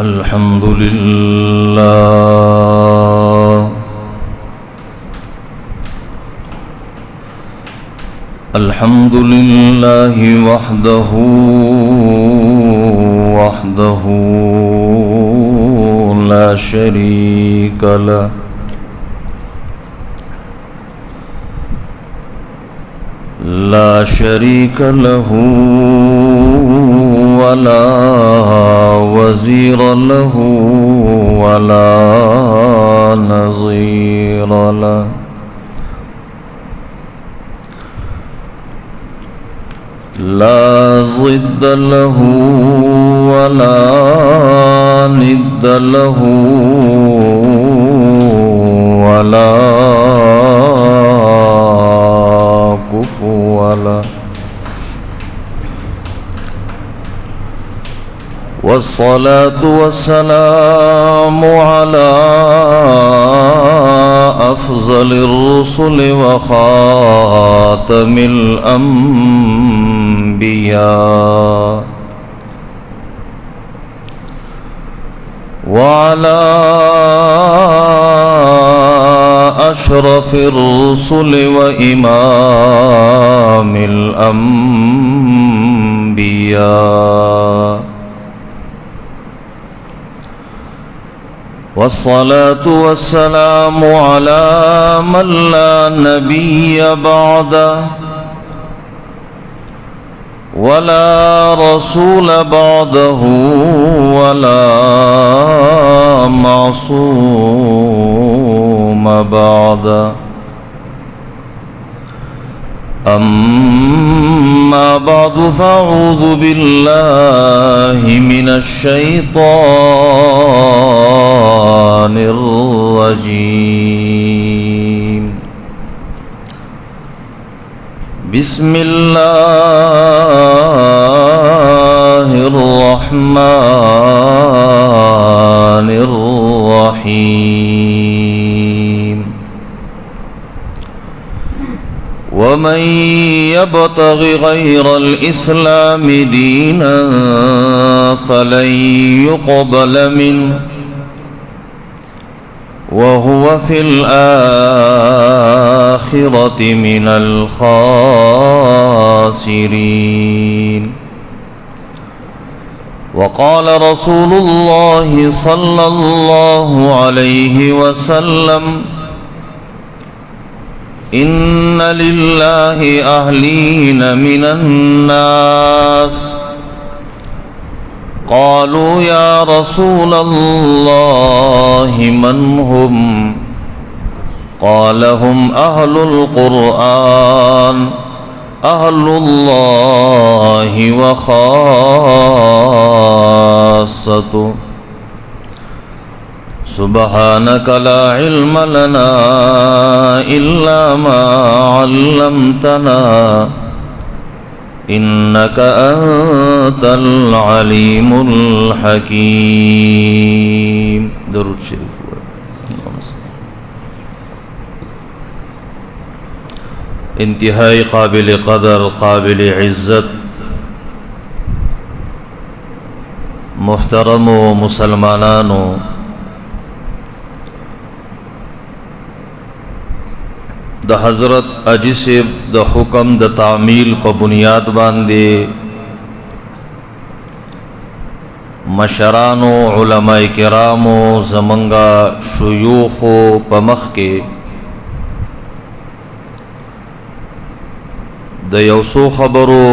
الحمد لله الحمد لله وحده وحده لا شريك له لا شريك له ولا وزير له ولا نظير له لا ضد له ولا ند له ولا كفوا له والصلاة والسلام على أفضل الرسل وخاتم الأنبياء وعلى أشرف الرسل وإمام الأنبياء والصلاة والسلام على من لا نبي بعده ولا رسول بعده ولا معصوم بعده أما بعد فأعوذ بالله من الشيطان الرجيم بسم الله الرحمن الرحيم ومن يبتغ غير الإسلام دينا فلن يقبل منه وهو في الآخرة من الخاسرين وقال رسول الله صلى الله عليه وسلم إن لله أهلين من الناس قالوا يا رسول الله من هم قال هم أهل القرآن أهل الله وخاصته سبحانك لا علم لنا إلا ما علمتنا إنك أنت العليم الحكيم درود شريف انتہائی قابل قدر قابل عزت محترم و مسلمانانو د حضرت اجی صاحب د حکم د تعمیل په بنیاد باندې مشرانو علماء کرامو زمنګا شيوخو په مخ کې د یوسو خبرو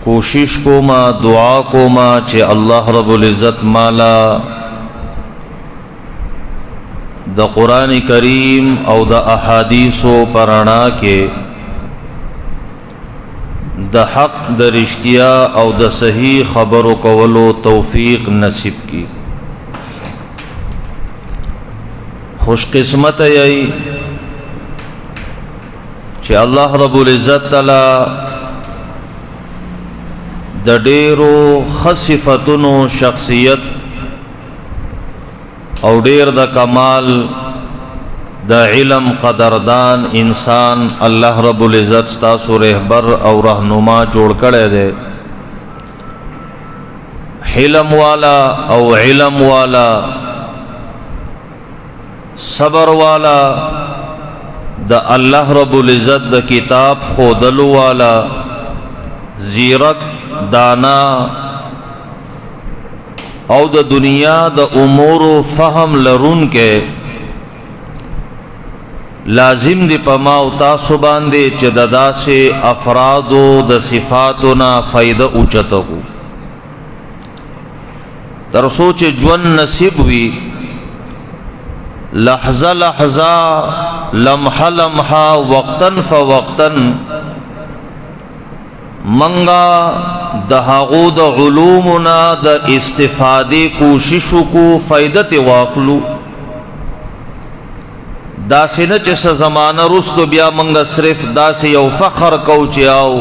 کوشش کوما دعا کوما چې الله رب العزت مالا د قرآن کریم او د احادیثو پرانا کې د حق د رښتیا او د صحیح خبرو کولو توفیق نصیب کی خوش قسمت ای چې الله رب العزت تعالی د ډیرو خصفتونو شخصیت او ډیر د کمال دا علم قدردان انسان اللہ رب العزت ستاسو رہبر او رہنما جوڑ کڑے دے. حلم والا او علم والا، صبر والا، دا اللہ رب العزت دا کتاب خودلو والا، زیرک، دانا او دا دنیا دا امور و فهم لرون کے لازم دی پا ما و تاسو باندے چه دا سے افرادو دا صفاتنا فائدہ اوچتا کو ترسو چه جون نصیب ہوئی لحظہ لحظہ لمحہ لمحہ وقتاً فوقتاً منگا دا حقو دا علومنا دا استفادے کوششو کو فائدت واخلو. دا سے نچس زمانہ رستو بیا منگا صرف دا سے یو فخر کو چیاو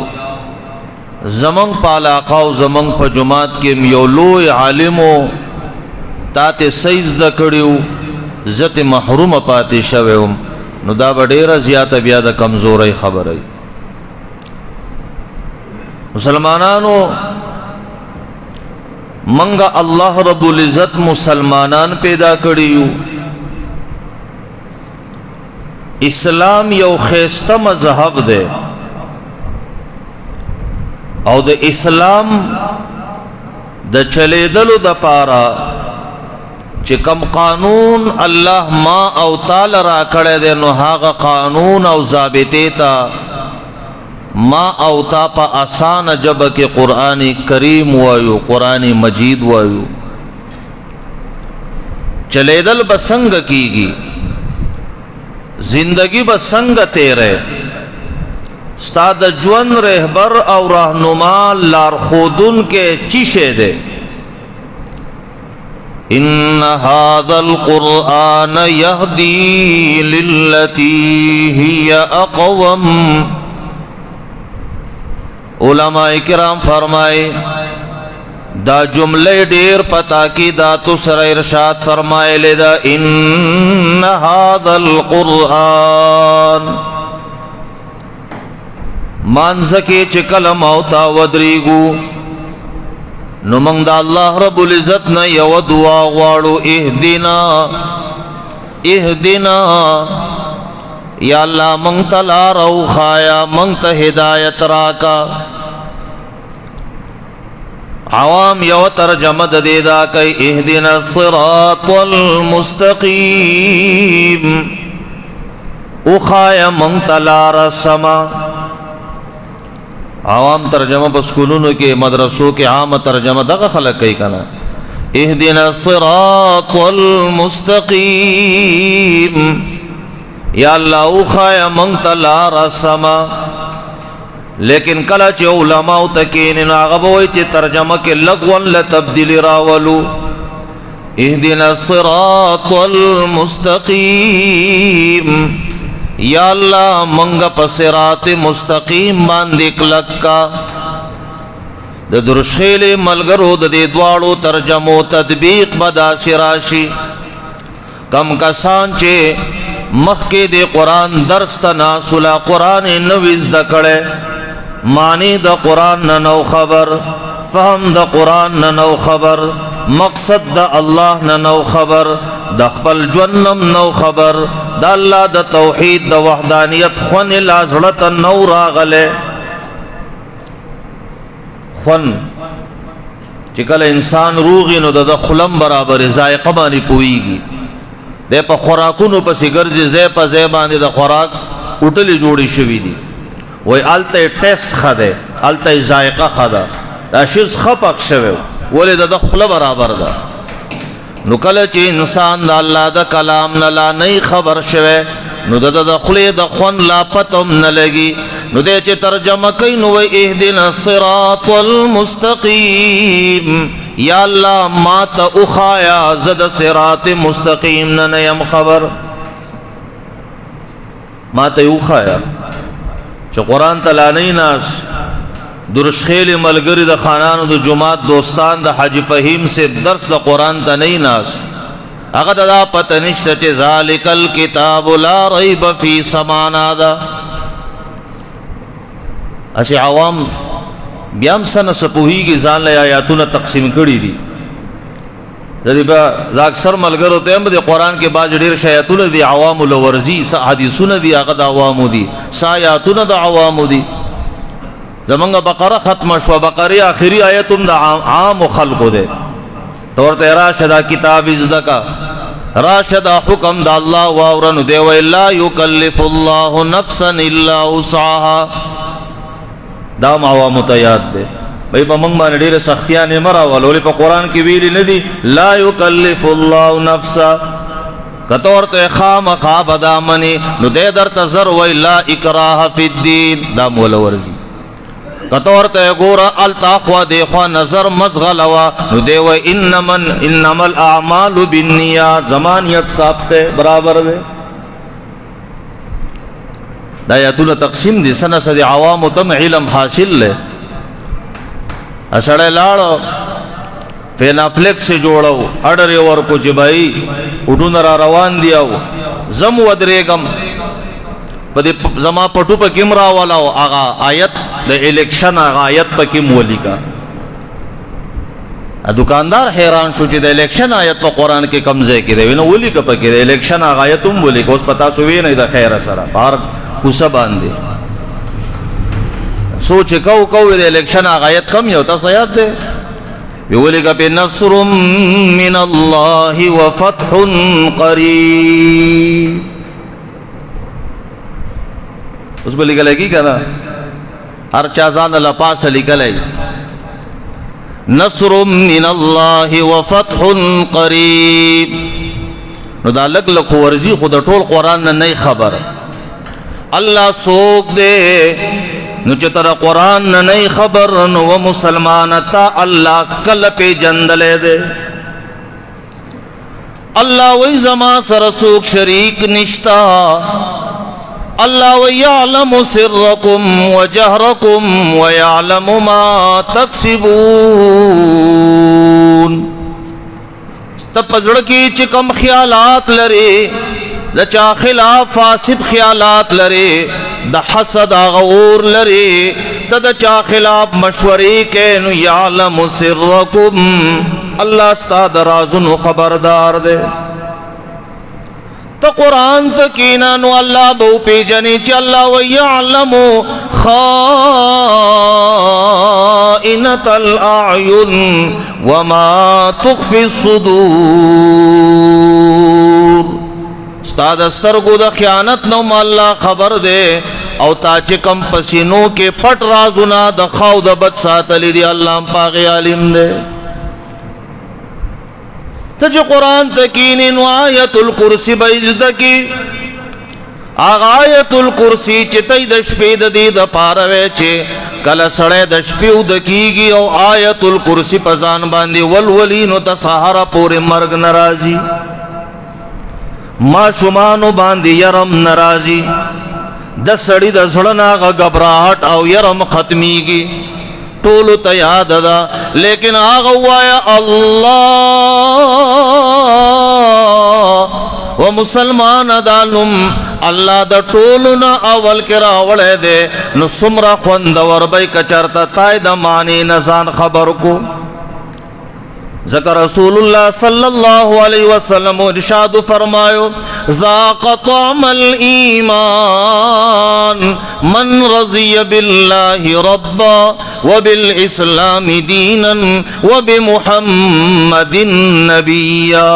زمان پا علاقاو زمان پا جماعت کم یو لوی عالمو تاتے سیز دا کڑیو زت محروم پاتے شویوم، نو دا با دیر زیادہ بیا دا کمزوری خبر ہے. مسلمانانو منگا اللہ رب العزت مسلمانان پیدا کریو. اسلام یو خیستہ مذہب دے او دا اسلام دا چلے دلو دا پارا چکم قانون اللہ ما او تال را کڑے دے نو ہاگا قانون او ضابطے تا ما او تا پا آسان جب کے قرآن کریم وایو، قرآن مجید وایو. چلے دل بسنگ کی گی، زندگی بسنگ تیرے، استاد جون رہبر او رہنما لار خودن کے چیشے دے. ان هذا القرآن يهدي للتي هي اقوم. علماء کرام فرمائے دا جملے دیر پتا کی دا تسر ارشاد فرمائے لیدا ان هذا القرآن مانزکی چکل موتا ودریگو نمانگ دا اللہ رب العزت نا یو دعا غوارو اہدنا اہدنا یا اللہ منگتا لا رو خایا منگتا ہدایت راکا. عوام یو ترجمہ دیدا کئی اہدنا الصراط المستقیم، اخایا منگتا لا رسما. عوام ترجمہ بسکولونو کے مدرسوں کے عام ترجمہ دغا خلق کئی کنا اہدنا الصراط المستقیم، یا اللہ اوخایا منگتا لا رسما. لیکن کلا چے علماء تکینن آغبوئی چے ترجمہ کے لگون لتبدیل راولو. اہدنا الصراط المستقیم، یا اللہ منگا پا صراط مستقیم باندک لکا. دا درشخیل ملگرو دا دے دوارو ترجمو تدبیق بدا سراشی. کم کسان چے مخی دے قرآن درس تناسلا قرآن نویز دا کڑے، معنی دا قرآن ننو خبر، فهم دا قرآن ننو خبر، مقصد دا اللہ ننو خبر، دا خپل جونم نو خبر، دا اللہ دا توحید دا وحدانیت خون لازلت نو راغلے. خون چکل انسان روغی نو دا خلم برابر ذائقہ بانی پوئیگی. دے پا خوراکونو پسی گرزی زی پا زی باندی دا خوراک اٹلی جوڑی شوی دی، وی آلتا ٹیسٹ خدے، آلتا ذائقہ خدا، دا شیز خپک شوی ولی دا خلا برابر دا. نو کل چی انسان دا اللہ دا کلام نلا نئی خبر شوی نو دا خلی دا خون لا پتم نلگی. نو دے چی ترجمہ کئی نو وی اہدنا الصراط المستقیم، یا اللہ ما تا اخایا زد صراط مستقیم ننیم خبر. ما تا اخایا چو قرآن تلانی ناس درشخیل ملگری دا خانان دا جماعت دوستان دا حاجی فہیم سے درس دا قرآن تا نئی ناس هغه دا پته نشته چې ذالک الکتاب لا ریب فی سمانا دا. اسی عوام بیا هم څه نه څه پوهېږي، ځان له آیاتونه تقسیم کړي دي. د دې به اکثر ملګرو ته هم د قرآن کې بعض ډېر ښه آیاتونه دي عوامو له ورځي، څه حدیثونه دي هغه د عوامو دي، څه آیاتونه د عوامو دي. زمونږ بقره ختمه شوه، بقرې آخري آیت هم د عامو خلقو دی. ته ورته راشه دا کتاب زده کا، راشه دا حکم د الله واوره. نو دی وایي لا یکلف الله نفسا الا وسعها. دا عوامو ته یاد دی. بھئی پا منگ باندې ډېرې سختیانې مه راولو، ولې په قرآن کې ویلي نه دي لا یکلف الله نفسا. که ته ورته خامخا به دا منې نو دی درته زر وایي لا اکراه فی الدین، دا موله ورځي. که ته ورته ګوره هلته خوا دې خوا نظر مزغلوه نو دی وایي انما الاعمال بالنیات، زما نیت صاف دی، برابر دی. دا آیاتونه تقسیم دي، څه نه څه د عوامو ته علم حاصل دی. سړی لاړو فینافلیکس سے جوړو اډر یې ورکو چې بھائی اډونه را روان دی او زم ودرېږم په دې زما پټو پکې م راولاو هغه آیت د الیکشن هغه آیت پکې م ولیکه. دکاندار حیران شو چې د الیکشن آیت په قرآن کې کم ځای کې دی، نو ولیکه پکې د الیکشن هغه آیت هم ولیکه. اوس په تاسو وی نه د خیره سره بهر کوڅه باندې سوچ کو د الیکشن هغه آیت کم یو تاسو یاد دی ویولیکه پې نصر من الله وفتح قریب. اوس به لیکلی که نه هر چا ځان له پاسه لیکلی نصر من الله وفتح قریب. نو دا لږ لږ خو ورځي، خو د ټول قرآن نه نه خبر الله څوک دی. نو چې تر قرآن نه نه خبر نو و مسلمان تا الله کله پیژندلی دی. الله وی زما سره څوک شریک نشتا. الله ويعلم سركم وجهركم ويعلم ما تكسبون. تپزړه کې چې کوم خیالات لري د چا خلاف فاسد خیالات لري، د حسد غور لري، ته د چا خلاف مشورې کې نو يعلم سركم، الله ستاسو د رازونو خبردار دی. ته قرآن ته کینا نو الله به پیژني چې الله ويعلم خائنة الأعين وما تخفي الصدور. استاد سترګو د خیانت نو الله خبر دی، او تا چې کم پسینو کې پټ رازونه د خاو د بد ساتلی دی الله پاک عالم دی. ته چې قرآن ته کینې نو آیت الکرسی به زده کی. هغه آیت الکرسی چې ته د شپې د دې دپاره وی چې کله سړی د شپې اوده کیږي او آیت الکرسی په ځان باندې ولولي نو د سهاره پورې مرګ نه راځي، ماشومانو باندې یرم نه راځي، د سړي د زړه نه هغه ګبراهټ او یرم ختمیږي. ټولو ته یاد ده، لیکن هغه ووایه الله و مسلمان دا نوم الله د ټولو نه اول کې راوړی دی. نو څومره خوندور به که چېرته تای د معنی نه ځان خبر کو. ذکر رسول الله صلی اللہ علیہ وسلم ارشاد فرمایو ذاق طعم الایمان من رضی باللہ ربا وبالاسلام دینا وبمحمد نبیا.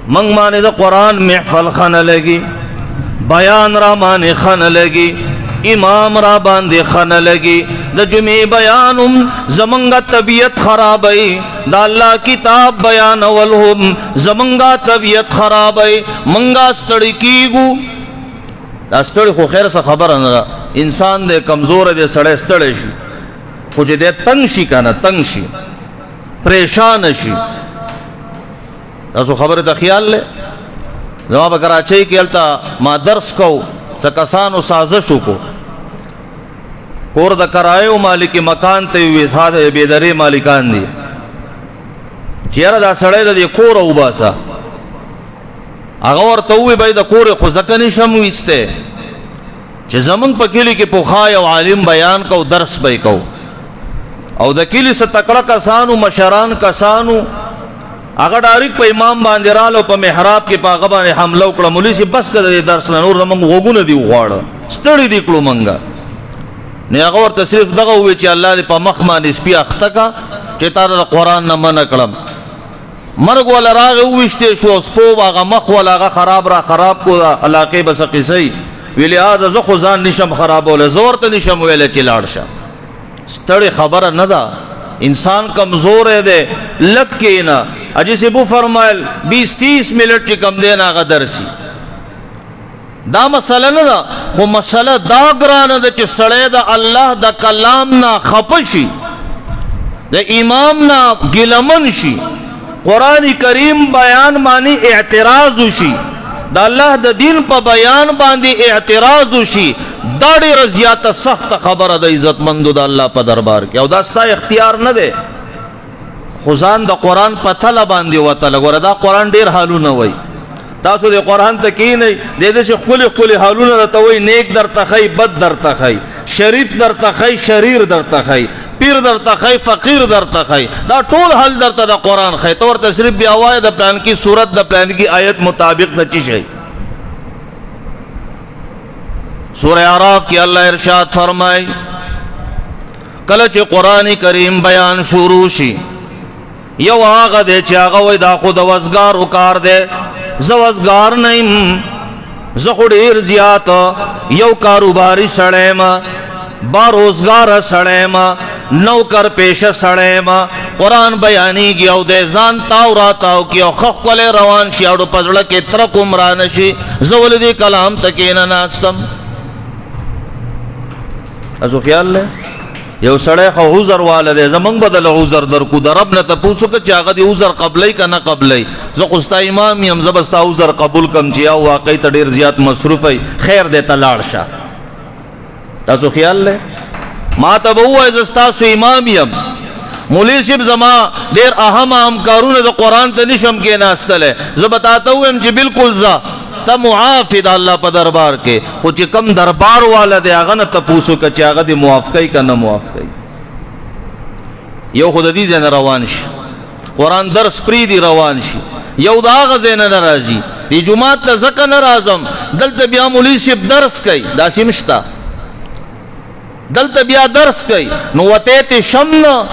منگ مانے دا قرآن محفل خن لگی، بیان را مانے خن لگی، امام را باندې خن لگی، د جمعې بیانم زمنګا طبیعت خرابای، دا الله کتاب بیانولهم زمنګا طبیعت خرابای، منګا ستړي کیګو. دا ستړي خو خیر څه خبره نه ده، انسان دې کمزور دې سړی ستړی شي، خو چې دې تنگ شي کنه تنگ شي پریشان شي. تاسو خبره ته خیال لې زما په کراچۍ کې هلته ما درس کو، څه کسانو سازش وکړو، کور د کرایو مالک مکان ته وی ساده بېدرې مالکان دي، چې یاره دا سړی د دې کوره وباسه. هغه ورته ووایي بای د کورې خو ځکه نشم ویستی چې زمونږ په کلي کې پخوا یو عالم بیان کو، درس به یې کو، او د کلي څه تکړه کسانو، مشران کسانو، هغه ډایرک په امام باندې راغلو، په محراب کې په هغه باندې حمله وکړه. مولوي صاحب بس که د دې درس نه نور زمونږ غوږونه دي وغواړه، ستړي دي کړو مونږه. نه هغه ورته صرف دغه ووایي چې الله دې په مخ باندې سپي اخته کا چې تا د قرآن نه منع کړم. مرګ والا راغې وویشتې شو، سپو هغه مخ والا هغه خراب را خراب کو، علاقې به څه قصه وی لہذا زه خو ځان نشم خرابولی، زه ورته نشم ویلی چې لاړ شه. ستړې خبره نه ده، انسان کمزوری دی، لږ کښېنه. حاجي صاحب وفرمایل 20-30 منټ چې کم دی نه هغه درسي. دا مسله نه ده، خو مسله دا ګرانه ده چې سړی د الله د کلام نه خفه شي، د امام نه ګیلمن شي، قرآن کریم بیان باندې اعتراض وشي، د الله د دین په بیان باندې اعتراض وشي. دا ډېره زیاته سخته خبره د عزتمندو د الله په دربار کې، او دا ستا اختیار نه دی، خو ځان د قرآن په تله باندې وتله. ګوره دا قرآن ډېر حالونه وایي، تاسو د قرآن ته کښېنئ، د دې چې ښکلي ښکلي حالونه درته وایي، نیک درته ښایي، بد درته ښایي، شریف درته ښایي، شریر درته ښایي، پیر درته ښایي، فقیر درته ښایي، دا ټول حل درته د قرآن ښایي. ته ورته صرف بیا وایه د پلانکي صورت د پلانکي آیت مطابق د څه شی. سورہ اعراف کی اللہ ارشاد فرمائے کله چې قرآن کریم بیان شروع شي، یو هغه دی چې هغه وایي دا خو د وزګارو کار دی، زه وزګار نه یم، زه خو ډېر زیات یو کاروباري سړی یم، باروزګاره سړی یم، نوکر پیشه سړی یم. قرآن بیانېږي او دی ځان تاو را تاو کړي او ښه ښکلی روان شي، اړو په زړه کې ترک هم رانه شي، زه ولې دې کلام ته کښېنه ناستم. تاسو خیال لې یو سړی خو عذر واله دی، زمونږ به دله عذر درکو، د رب نه تپوس وکړه چې هغه دې عذر قبلی که نه قبلی. زه خو ستا امام یم، زه به ستا عذر قبول کړم چې یو واقعي ته ډېر زیات مصروف وی، خیر دی ته لاړ شه. تاسو خیال لې ما ته به ووایي زه ستاسو امام یم، مولوي صاحب زما ډېر اهم کارونه د قرآن ته نشم کېناستلی، زه به تا ته ووایم چې بلکل ځه، ته معاف د الله په دربار کې، خو چې کم دربار والا دی هغه نه تپوس وکړه چې هغه دې معاف کوي که نه معاف کوي. یو خو د دې ځای نه روان شي، قرآن درس پرېږدي روان شي، یو د هغه ځای نه نه راځي. دې جومات ته ځکه نه راځم، دلته بیا مولوي صاحب درس کوي، داسې هم شته، دلته بیا درس کوي، نو وتی ته شم نه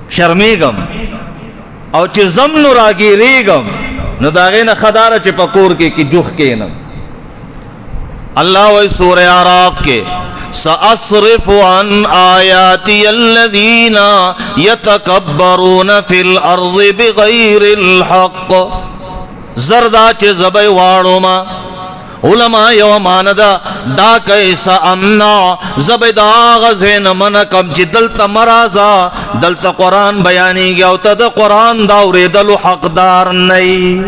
شرمېږم، او چې ځم نو راګیرېږم، نو د هغې نه ښه داره چې په کور کې جوخ کښېنم. الله وایي سورہ اعراف کې سأصرف عن آیاتی الذین یتکبرون فی الارض بغیر الحق. زردا چې زبی واړو ما علماء یو ماندا دا کیسا امنا زبی دا غزین من کم چی دلتا مرازا دلتا قرآن بیانی گیا او تا دا قرآن دا اوریدلو حقدار نئی.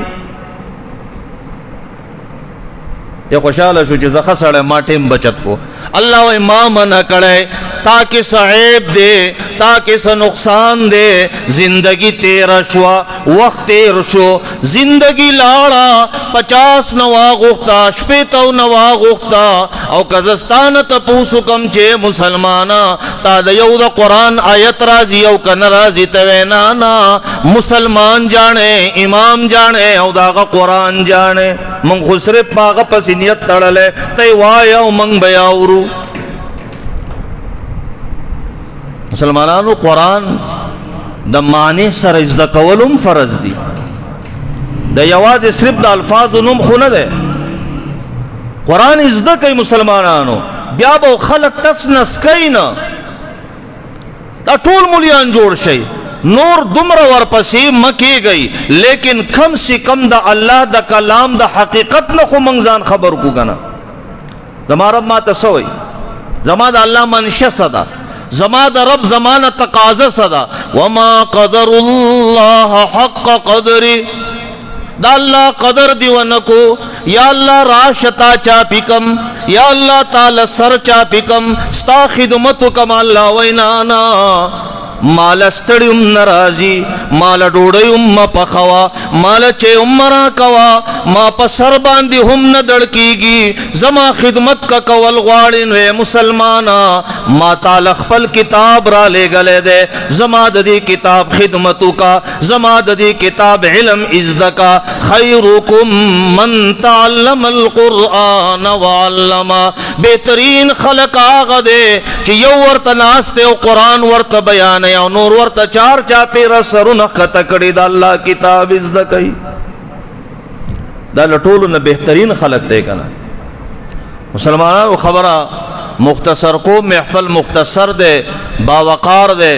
یہ خوشحال شو چیزا خسڑے ما ٹیم بچت کو اللہ و امام نہ کڑے تاکہ صعیب دے تاکہ سا نقصان دے. زندگی تیرا شوا وقت تیر شو زندگی لاڑا 50 نوا غختا شپیتو نوا غختا او کزستان تا پوسو کم چے مسلمانا تا دا یو دا قرآن آیت رازی او کن رازی توینانا مسلمان جانے امام جانے او دا قرآن جانے من خسر پاغا پسینیت تڑلے تی وایا او من بیاورو. مسلمانانو قرآن د معنی سره زده کولم فرض دي، د یوازې صرف د الفاظو نوم خو نه دی. قرآن زده کوي مسلمانانو، بیا به خلق تس نس کوي نه، دا ټول مولیان جوړ شي نور دومره ورپسې مه کېږئ، لیکن کم سے کم د الله د کلام د حقیقت نه خو موږ ځان خبر کو که نه. زما رب ما ته څه وایي، زما د الله منشه څه ده، زما د رب زمانه تقاضا صدا وما قدر الله حق قدری. دا اللہ قدر دیونکو یا اللہ راشتا چاپکم یا اللہ تعالی سر چاپکم ستا خدمتو کم اللہ وینانا مال ستړی هم ناراضي مال ډوډۍ هم پخوا مال چې هم راکوا ما په سر باندې هم نه دړ کیږي زما خدمت کا کول غواړي نو مسلمانا ما تعالی خپل کتاب را لېږلی دی زما د دې کتاب خدمتو کا زما د دې کتاب علم ازدکا خیرکم من تعلم القرآن وعلما بهترین خلق آغا دی چې یو ورته ناست او قرآن ورته بیان او نور ورته چار چاپیره سرونه ښکته کړي د الله کتاب زده کوي دا له ټولو نه بهترین خلق دی که نه مسلمانانو خبره مختصر کو محفل مختصر دی باوقار دی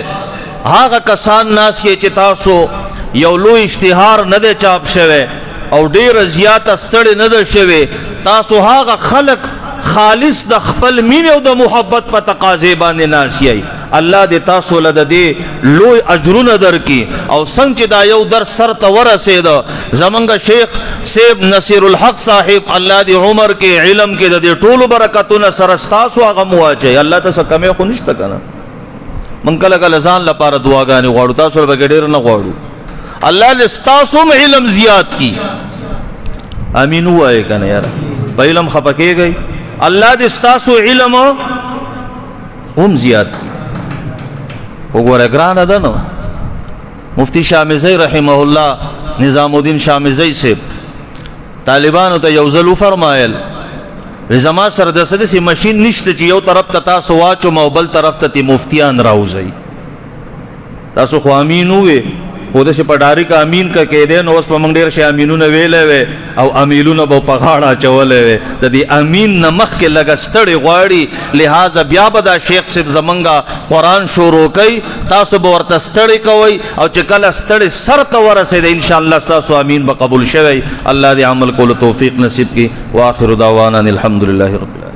هغه کسان ناس کې چې تاسو یو لوی اشتهار نه دی چاپ شوی او ډېره زیاته ستړې نه ده شوې تاسو هغه خلق خالص د خپل مینې او د محبت په تقاضې باندې ناست یئ الله دې تاسو له د دې لوی اجرونه درکړي او څنګه چې دا یو درس سر ته ورسېده زمونږ شیخ صاحب نصیر الحق صاحب الله دې عمر کې علم کې د دې ټولو برکتونه سره ستاسو هغه مواچوي الله ته څه کمی خو نشته که نه موږ کله کله ځان لپاره دعاګانې غواړو تاسو له پکې ډېر نه غواړو الله دې ستاسو هم علم زیات کړي امین ووایئ که نه یاره په علم خفه کېږئ الله دې ستاسو علم هم زیات کړي خو ګوره ګرانه ده نو مفتی شامزی رحمه الله نظام الدین شامزی صاحب طالبانو ته یو ځل وفرمایل زما سره داسې مشین نشته چې یو طرف ته تاسو واچوم او بل طرف ته مفتیان راوځئ تاسو خو امین ووې خو داسې په ډاریک امین که کېدی نو اوس په موږ ډېر شي امینونه ویلی وی او امیلونه به په غاړه اچولی وی د دې امین نه مخکې لږه ستړې غواړي لہذا بیا به دا شیخ صاحب زمونږ قرآن شروع کوي تاسو به ورته ستړې کوئ او چې کله ستړې سر ته ورسېده انشاءالله ستاسو امین به قبول شوی الله دې عمل کولو توفیق نصیب کړي واخر دعوانا الحمدلله رب العالمین